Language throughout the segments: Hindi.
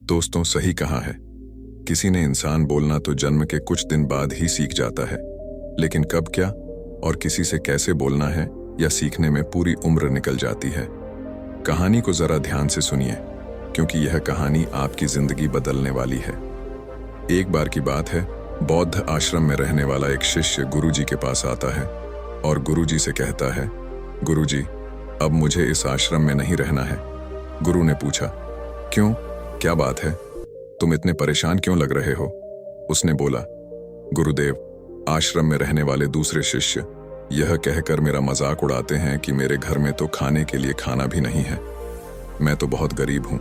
दोस्तों, सही कहा है। किसी ने इंसान बोलना तो जन्म के कुछ दिन बाद ही सीख जाता है, लेकिन कब, क्या और किसी से कैसे बोलना है या सीखने में पूरी उम्र निकल जाती है। कहानी को जरा ध्यान से सुनिए, क्योंकि यह कहानी आपकी जिंदगी बदलने वाली है। एक बार की बात है, बौद्ध आश्रम में रहने वाला एक शिष्य गुरुजी के पास आता है और गुरुजी से कहता है, गुरुजी, अब मुझे इस आश्रम में नहीं रहना है। गुरु ने पूछा, क्यों, क्या बात है, तुम इतने परेशान क्यों लग रहे हो? उसने बोला, गुरुदेव, आश्रम में रहने वाले दूसरे शिष्य यह कहकर मेरा मजाक उड़ाते हैं कि मेरे घर में तो खाने के लिए खाना भी नहीं है। मैं तो बहुत गरीब हूं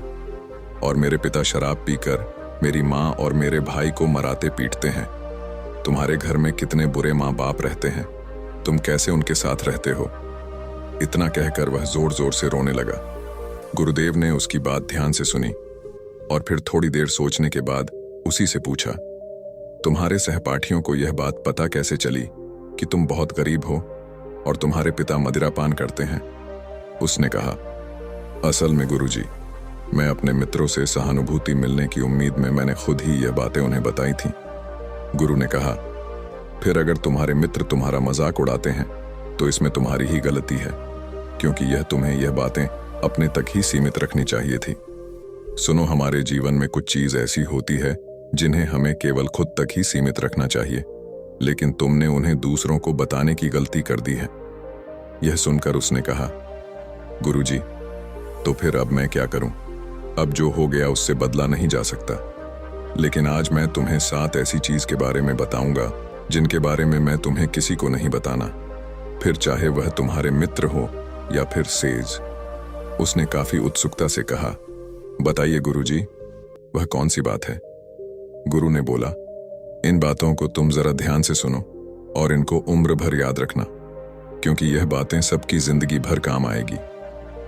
और मेरे पिता शराब पीकर मेरी माँ और मेरे भाई को मराते पीटते हैं। तुम्हारे घर में कितने बुरे माँ बाप रहते हैं, तुम कैसे उनके साथ रहते हो? इतना कहकर वह जोर जोर से रोने लगा। गुरुदेव ने उसकी बात ध्यान से सुनी और फिर थोड़ी देर सोचने के बाद उसी से पूछा, तुम्हारे सहपाठियों को यह बात पता कैसे चली कि तुम बहुत गरीब हो और तुम्हारे पिता मदिरापान करते हैं? उसने कहा, असल में गुरुजी, मैं अपने मित्रों से सहानुभूति मिलने की उम्मीद में मैंने खुद ही यह बातें उन्हें बताई थीं। गुरु ने कहा, फिर अगर तुम्हारे मित्र तुम्हारा मजाक उड़ाते हैं तो इसमें तुम्हारी ही गलती है, क्योंकि यह तुम्हें यह बातें अपने तक ही सीमित रखनी चाहिए थी। सुनो, हमारे जीवन में कुछ चीज ऐसी होती है जिन्हें हमें केवल खुद तक ही सीमित रखना चाहिए, लेकिन तुमने उन्हें दूसरों को बताने की गलती कर दी है। यह सुनकर उसने कहा, गुरुजी, तो फिर अब मैं क्या करूं? अब जो हो गया उससे बदला नहीं जा सकता, लेकिन आज मैं तुम्हें 7 ऐसी चीज के बारे में बताऊंगा जिनके बारे में मैं तुम्हें किसी को नहीं बताना, फिर चाहे वह तुम्हारे मित्र हो या फिर सेज। उसने काफी उत्सुकता से कहा, बताइए गुरुजी, वह कौन सी बात है? गुरु ने बोला, इन बातों को तुम जरा ध्यान से सुनो और इनको उम्र भर याद रखना, क्योंकि यह बातें सबकी जिंदगी भर काम आएगी।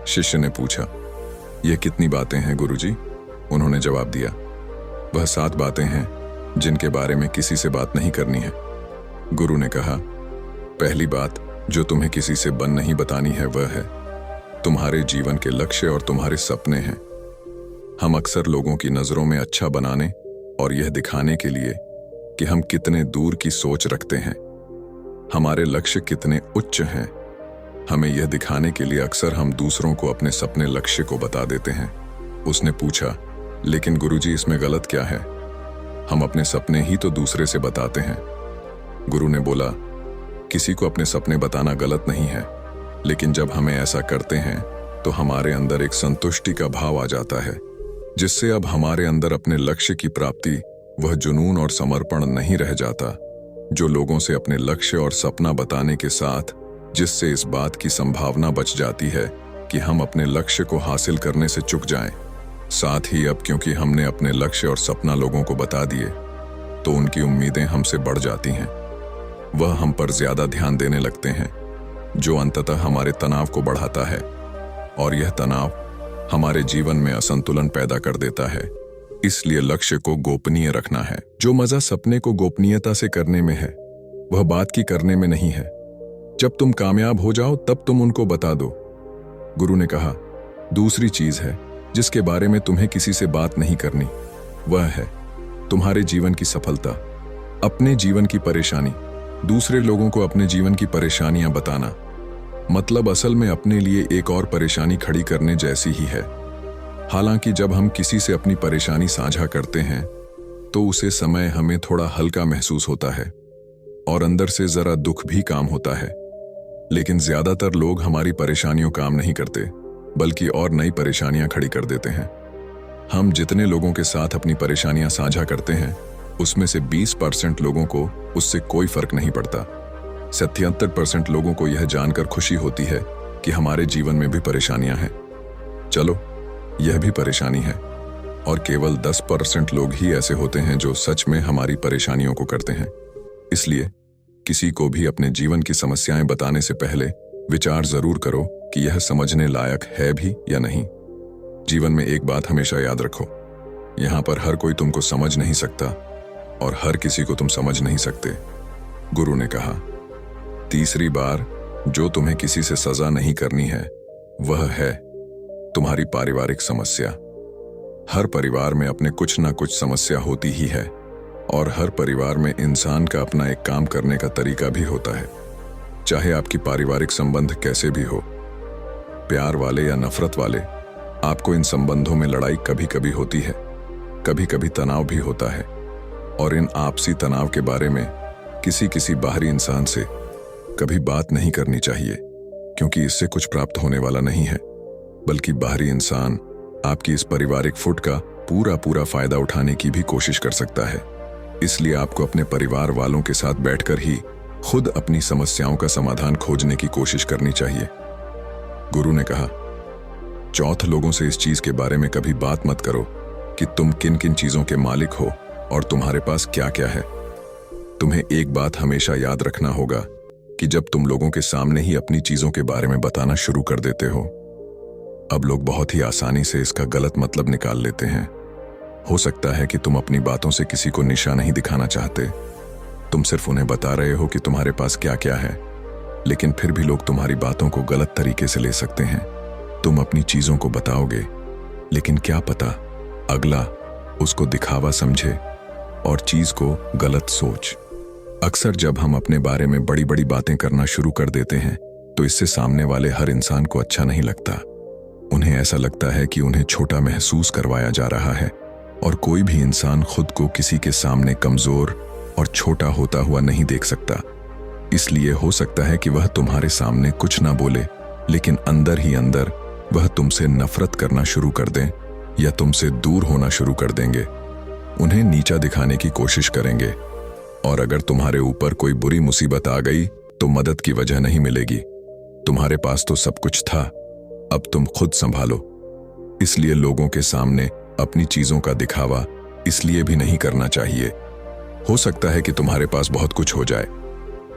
शिष्य ने पूछा, यह कितनी बातें हैं गुरुजी? उन्होंने जवाब दिया, वह 7 बातें हैं जिनके बारे में किसी से बात नहीं करनी है। गुरु ने कहा, पहली बात जो तुम्हें किसी से बन नहीं बतानी है वह है तुम्हारे जीवन के लक्ष्य और तुम्हारे सपने हैं। हम अक्सर लोगों की नजरों में अच्छा बनाने और यह दिखाने के लिए कि हम कितने दूर की सोच रखते हैं, हमारे लक्ष्य कितने उच्च हैं, हमें यह दिखाने के लिए अक्सर हम दूसरों को अपने सपने लक्ष्य को बता देते हैं। उसने पूछा, लेकिन गुरुजी, इसमें गलत क्या है? हम अपने सपने ही तो दूसरे से बताते हैं। गुरु ने बोला, किसी को अपने सपने बताना गलत नहीं है, लेकिन जब हमें ऐसा करते हैं तो हमारे अंदर एक संतुष्टि का भाव आ जाता है, जिससे अब हमारे अंदर अपने लक्ष्य की प्राप्ति वह जुनून और समर्पण नहीं रह जाता जो लोगों से अपने लक्ष्य और सपना बताने के साथ, जिससे इस बात की संभावना बच जाती है कि हम अपने लक्ष्य को हासिल करने से चूक जाएं। साथ ही अब क्योंकि हमने अपने लक्ष्य और सपना लोगों को बता दिए तो उनकी उम्मीदें हमसे बढ़ जाती हैं, वह हम पर ज्यादा ध्यान देने लगते हैं, जो अंततः हमारे तनाव को बढ़ाता है और यह तनाव हमारे जीवन में असंतुलन पैदा कर देता है। इसलिए लक्ष्य को गोपनीय रखना है। जो मजा सपने को गोपनीयता से करने में है वह बात की करने में नहीं है। जब तुम कामयाब हो जाओ तब तुम उनको बता दो। गुरु ने कहा, दूसरी चीज है जिसके बारे में तुम्हें किसी से बात नहीं करनी, वह है तुम्हारे जीवन की सफलता, अपने जीवन की परेशानी। दूसरे लोगों को अपने जीवन की परेशानियां बताना मतलब असल में अपने लिए एक और परेशानी खड़ी करने जैसी ही है। हालांकि जब हम किसी से अपनी परेशानी साझा करते हैं तो उसे समय हमें थोड़ा हल्का महसूस होता है और अंदर से जरा दुख भी काम होता है, लेकिन ज्यादातर लोग हमारी परेशानियों काम नहीं करते बल्कि और नई परेशानियां खड़ी कर देते हैं। हम जितने लोगों के साथ अपनी परेशानियां साझा करते हैं उसमें से 20% लोगों को उससे कोई फर्क नहीं पड़ता। 77% लोगों को यह जानकर खुशी होती है कि हमारे जीवन में भी परेशानियां हैं। चलो, यह भी परेशानी है। और केवल 10% लोग ही ऐसे होते हैं जो सच में हमारी परेशानियों को करते हैं। इसलिए किसी को भी अपने जीवन की समस्याएं बताने से पहले विचार जरूर करो कि यह समझने लायक है भी या नहीं। जीवन में एक बात हमेशा याद रखो, यहां पर हर कोई तुमको समझ नहीं सकता और हर किसी को तुम समझ नहीं सकते। गुरु ने कहा, तीसरी बार जो तुम्हें किसी से सजा नहीं करनी है वह है तुम्हारी पारिवारिक समस्या। हर परिवार में अपने कुछ ना कुछ समस्या होती ही है और हर परिवार में इंसान का अपना एक काम करने का तरीका भी होता है। चाहे आपकी पारिवारिक संबंध कैसे भी हो, प्यार वाले या नफरत वाले, आपको इन संबंधों में लड़ाई कभी कभी होती है, कभी कभी तनाव भी होता है। और इन आपसी तनाव के बारे में किसी किसी बाहरी इंसान से कभी बात नहीं करनी चाहिए, क्योंकि इससे कुछ प्राप्त होने वाला नहीं है, बल्कि बाहरी इंसान आपकी इस पारिवारिक फुट का पूरा पूरा फायदा उठाने की भी कोशिश कर सकता है। इसलिए आपको अपने परिवार वालों के साथ बैठकर ही खुद अपनी समस्याओं का समाधान खोजने की कोशिश करनी चाहिए। गुरु ने कहा, चौथ लोगों से इस चीज के बारे में कभी बात मत करो कि तुम किन किन चीजों के मालिक हो और तुम्हारे पास क्या क्या है। तुम्हें एक बात हमेशा याद रखना होगा कि जब तुम लोगों के सामने ही अपनी चीजों के बारे में बताना शुरू कर देते हो, अब लोग बहुत ही आसानी से इसका गलत मतलब निकाल लेते हैं। हो सकता है कि तुम अपनी बातों से किसी को निशा नहीं दिखाना चाहते, तुम सिर्फ उन्हें बता रहे हो कि तुम्हारे पास क्या क्या है, लेकिन फिर भी लोग तुम्हारी बातों को गलत तरीके से ले सकते हैं। तुम अपनी चीजों को बताओगे, लेकिन क्या पता अगला उसको दिखावा समझे और चीज को गलत सोच। अक्सर जब हम अपने बारे में बड़ी बड़ी बातें करना शुरू कर देते हैं तो इससे सामने वाले हर इंसान को अच्छा नहीं लगता। उन्हें ऐसा लगता है कि उन्हें छोटा महसूस करवाया जा रहा है, और कोई भी इंसान खुद को किसी के सामने कमजोर और छोटा होता हुआ नहीं देख सकता। इसलिए हो सकता है कि वह तुम्हारे सामने कुछ ना बोले, लेकिन अंदर ही अंदर वह तुमसे नफरत करना शुरू कर दें या तुमसे दूर होना शुरू कर देंगे। उन्हें नीचा दिखाने की कोशिश करेंगे, और अगर तुम्हारे ऊपर कोई बुरी मुसीबत आ गई तो मदद की वजह नहीं मिलेगी। तुम्हारे पास तो सब कुछ था, अब तुम खुद संभालो। इसलिए लोगों के सामने अपनी चीजों का दिखावा इसलिए भी नहीं करना चाहिए। हो सकता है कि तुम्हारे पास बहुत कुछ हो जाए,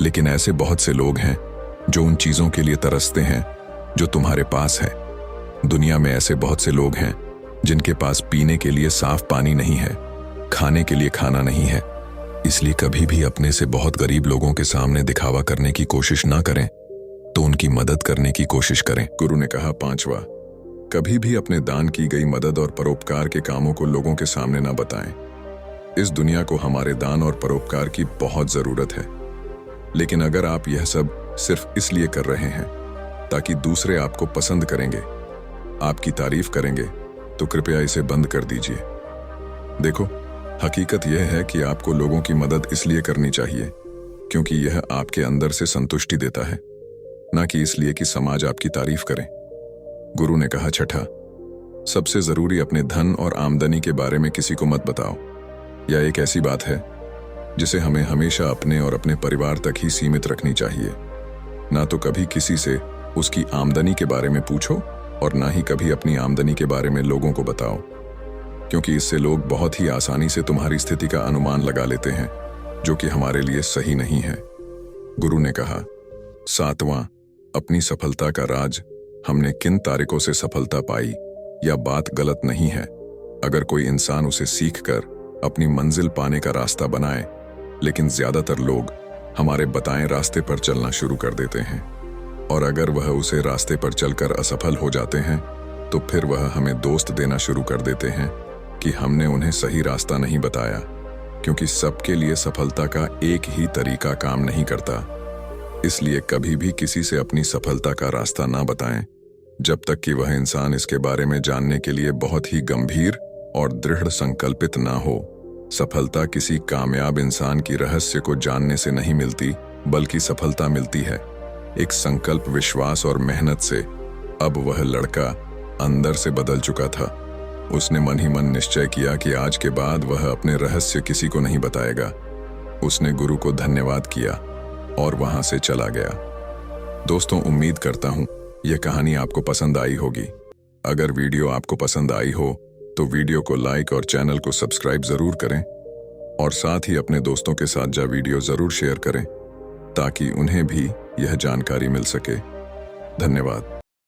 लेकिन ऐसे बहुत से लोग हैं जो उन चीजों के लिए तरसते हैं जो तुम्हारे पास है। दुनिया में ऐसे बहुत से लोग हैं जिनके पास पीने के लिए साफ पानी नहीं है, खाने के लिए खाना नहीं है। इसलिए कभी भी अपने से बहुत गरीब लोगों के सामने दिखावा करने की कोशिश ना करें, तो उनकी मदद करने की कोशिश करें। गुरु ने कहा, पांचवा, कभी भी अपने दान की गई मदद और परोपकार के कामों को लोगों के सामने ना बताएं। इस दुनिया को हमारे दान और परोपकार की बहुत जरूरत है, लेकिन अगर आप यह सब सिर्फ इसलिए कर रहे हैं ताकि दूसरे आपको पसंद करेंगे, आपकी तारीफ करेंगे, तो कृपया इसे बंद कर दीजिए। देखो, हकीकत यह है कि आपको लोगों की मदद इसलिए करनी चाहिए क्योंकि यह आपके अंदर से संतुष्टि देता है, ना कि इसलिए कि समाज आपकी तारीफ करे। गुरु ने कहा, छठा, सबसे जरूरी अपने धन और आमदनी के बारे में किसी को मत बताओ। यह एक ऐसी बात है जिसे हमें हमेशा अपने और अपने परिवार तक ही सीमित रखनी चाहिए। ना तो कभी किसी से उसकी आमदनी के बारे में पूछो और ना ही कभी अपनी आमदनी के बारे में लोगों को बताओ, क्योंकि इससे लोग बहुत ही आसानी से तुम्हारी स्थिति का अनुमान लगा लेते हैं, जो कि हमारे लिए सही नहीं है। गुरु ने कहा, सातवां, अपनी सफलता का राज हमने किन तारीखों से सफलता पाई या बात गलत नहीं है। अगर कोई इंसान उसे सीखकर अपनी मंजिल पाने का रास्ता बनाए, लेकिन ज्यादातर लोग हमारे बताएं रास्ते पर चलना शुरू कर देते हैं, और अगर वह उसे रास्ते पर चलकर असफल हो जाते हैं तो फिर वह हमें दोस्त देना शुरू कर देते हैं कि हमने उन्हें सही रास्ता नहीं बताया, क्योंकि सबके लिए सफलता का एक ही तरीका काम नहीं करता। इसलिए कभी भी किसी से अपनी सफलता का रास्ता ना बताएं जब तक कि वह इंसान इसके बारे में जानने के लिए बहुत ही गंभीर और दृढ़ संकल्पित ना हो। सफलता किसी कामयाब इंसान की रहस्य को जानने से नहीं मिलती, बल्कि सफलता मिलती है एक संकल्प, विश्वास और मेहनत से। अब वह लड़का अंदर से बदल चुका था। उसने मन ही मन निश्चय किया कि आज के बाद वह अपने रहस्य किसी को नहीं बताएगा। उसने गुरु को धन्यवाद किया और वहां से चला गया। दोस्तों, उम्मीद करता हूं यह कहानी आपको पसंद आई होगी। अगर वीडियो आपको पसंद आई हो तो वीडियो को लाइक और चैनल को सब्सक्राइब जरूर करें, और साथ ही अपने दोस्तों के साथ यह वीडियो जरूर शेयर करें ताकि उन्हें भी यह जानकारी मिल सके। धन्यवाद।